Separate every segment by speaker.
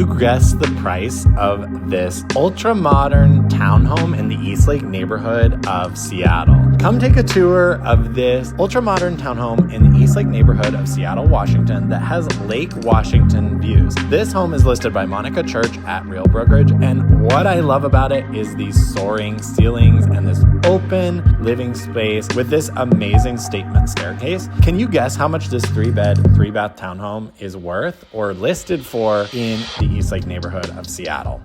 Speaker 1: you guess the price of this ultra-modern townhome in the Eastlake neighborhood of Seattle? Come take a tour of this ultra-modern townhome in the Eastlake neighborhood of Seattle, Washington that has Lake Washington views. This home is listed by Monica Church at Real Brokerage, and what I love about it is these soaring ceilings and this open living space with this amazing statement staircase. Can you guess how much this 3-bed, 3-bath townhome is worth or listed for in the Eastlake neighborhood of Seattle?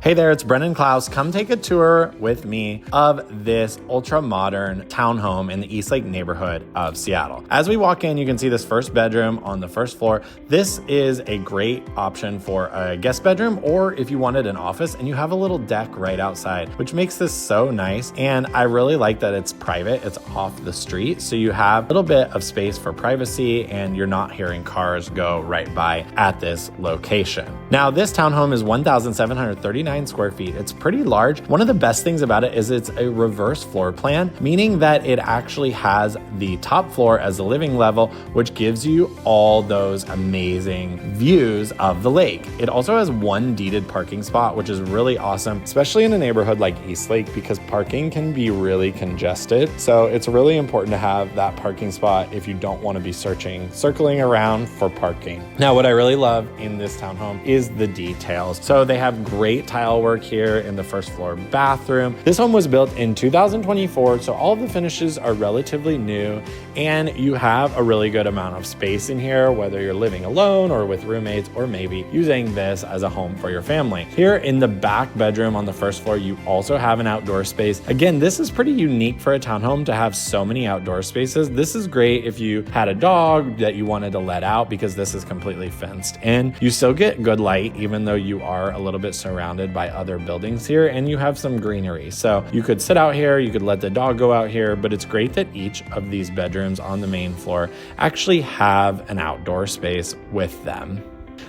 Speaker 1: Hey there, it's Brennen Clouse. Come take a tour with me of this ultra-modern townhome in the Eastlake neighborhood of Seattle. As we walk in, you can see this first bedroom on the first floor. This is a great option for a guest bedroom, or if you wanted an office, and you have a little deck right outside, which makes this so nice. And I really like that it's private. It's off the street, so you have a little bit of space for privacy, and you're not hearing cars go right by at this location. Now, this townhome is 1,739 square feet. It's pretty large. One of the best things about it is it's a reverse floor plan, meaning that it actually has the top floor as the living level, which gives you all those amazing views of the lake. It also has one deeded parking spot, which is really awesome, especially in a neighborhood like Eastlake, because parking can be really congested. So it's really important to have that parking spot if you don't want to be circling around for parking. Now, what I really love in this townhome is the details. So they have great tile work here in the first floor bathroom. This home was built in 2024, so all of the finishes are relatively new, and you have a really good amount of space in here, whether you're living alone or with roommates, or maybe using this as a home for your family. Here in the back bedroom on the first floor, you also have an outdoor space. Again, this is pretty unique for a townhome to have so many outdoor spaces. This is great if you had a dog that you wanted to let out, because this is completely fenced in. You still get good light, even though you are a little bit surrounded by other buildings here, and you have some greenery. So you could sit out here, you could let the dog go out here, but it's great that each of these bedrooms on the main floor actually have an outdoor space with them.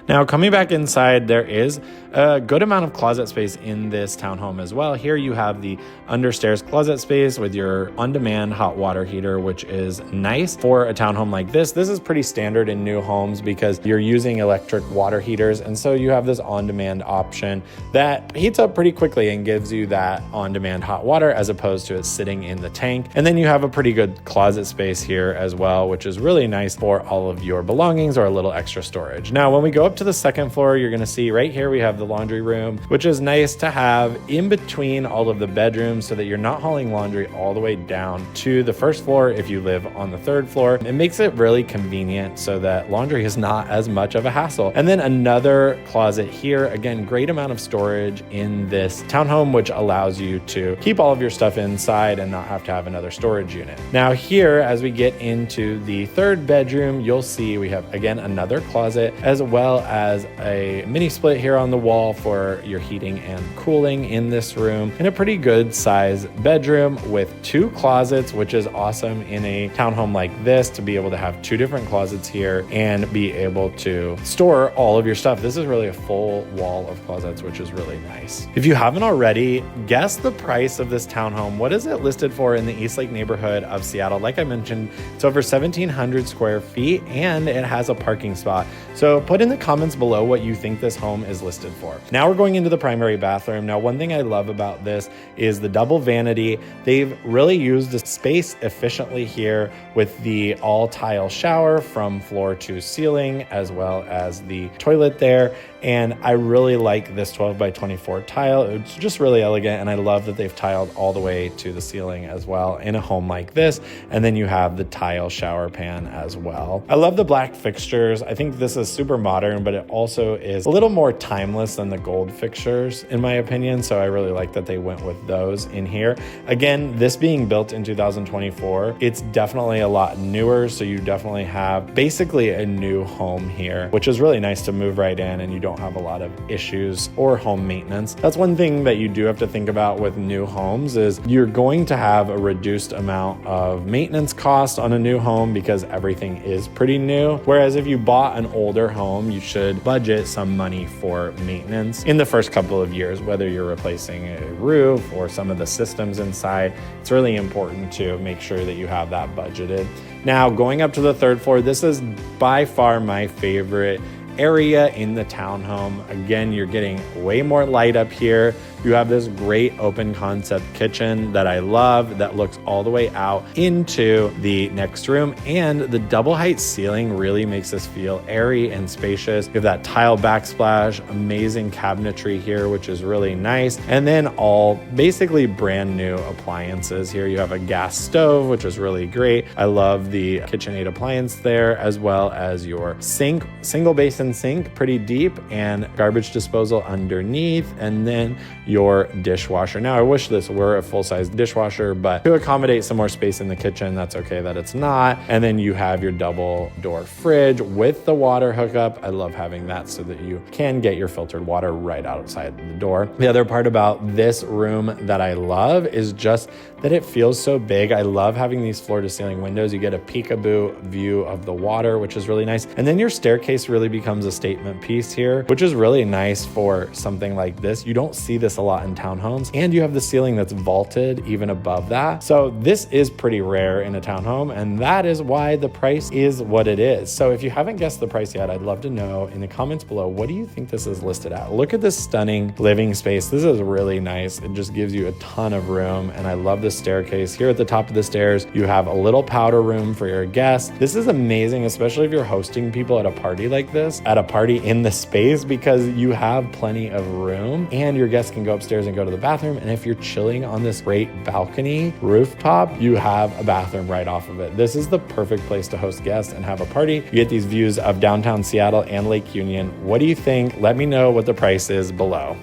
Speaker 1: Now, coming back inside, there is a good amount of closet space in this townhome as well. Here you have the understairs closet space with your on-demand hot water heater, which is nice for a townhome like this. This is pretty standard in new homes because you're using electric water heaters, and so you have this on-demand option that heats up pretty quickly and gives you that on-demand hot water as opposed to it sitting in the tank. And then you have a pretty good closet space here as well, which is really nice for all of your belongings or a little extra storage. Now, when we go up to the second floor, you're going to see right here we have the laundry room, which is nice to have in between all of the bedrooms so that you're not hauling laundry all the way down to the first floor if you live on the third floor. It makes it really convenient so that laundry is not as much of a hassle. And then another closet here. Again, great amount of storage in this townhome, which allows you to keep all of your stuff inside and not have to have another storage unit. Now here, as we get into the third bedroom, you'll see we have, again, another closet as well as a mini split here on the wall for your heating and cooling in this room, and a pretty good size bedroom with 2 closets, which is awesome in a townhome like this to be able to have 2 different closets here and be able to store all of your stuff. This is really a full wall of closets, which is really nice. If you haven't already, guess the price of this townhome. What is it listed for in the Eastlake neighborhood of Seattle? Like I mentioned, it's over 1,700 square feet and it has a parking spot. So put in the comments below what you think this home is listed for. Now we're going into the primary bathroom. Now, one thing I love about this is the double vanity. They've really used the space efficiently here with the all tile shower from floor to ceiling, as well as the toilet there. And I really like this 12 by 24 tile. It's just really elegant. And I love that they've tiled all the way to the ceiling as well in a home like this. And then you have the tile shower pan as well. I love the black fixtures. I think this is super modern, but it also is a little more timeless than the gold fixtures in my opinion. So I really like that they went with those in here. Again, this being built in 2024, it's definitely a lot newer. So you definitely have basically a new home here, which is really nice to move right in, and you don't don't have a lot of issues or home maintenance. That's one thing that you do have to think about with new homes is you're going to have a reduced amount of maintenance cost on a new home because everything is pretty new. Whereas if you bought an older home, you should budget some money for maintenance in the first couple of years, whether you're replacing a roof or some of the systems inside. It's really important to make sure that you have that budgeted. Now, going up to the third floor, this is by far my favorite area in the townhome. Again, you're getting way more light up here. You have this great open concept kitchen that I love that looks all the way out into the next room, and the double height ceiling really makes this feel airy and spacious. You have that tile backsplash, amazing cabinetry here, which is really nice. And then all basically brand new appliances here. You have a gas stove, which is really great. I love the KitchenAid appliance there, as well as your sink, single basin sink, pretty deep, and garbage disposal underneath, and then your dishwasher. Now, I wish this were a full-size dishwasher, but to accommodate some more space in the kitchen, that's okay that it's not. And then you have your double door fridge with the water hookup. I love having that so that you can get your filtered water right outside the door. The other part about this room that I love is just that it feels so big. I love having these floor-to-ceiling windows. You get a peekaboo view of the water, which is really nice. And then your staircase really becomes a statement piece here, which is really nice for something like this. You don't see this a lot in townhomes, and you have the ceiling that's vaulted even above that. So this is pretty rare in a townhome, and that is why the price is what it is. So if you haven't guessed the price yet, I'd love to know in the comments below, what do you think this is listed at? Look at this stunning living space. This is really nice. It just gives you a ton of room, and I love the staircase. Here at the top of the stairs, you have a little powder room for your guests. This is amazing, especially if you're hosting people at a party like this, at a party in the space, because you have plenty of room and your guests can go upstairs and go to the bathroom. And if you're chilling on this great balcony rooftop, you have a bathroom right off of it. This is the perfect place to host guests and have a party. You get these views of downtown Seattle and Lake Union. What do you think? Let me know what the price is below.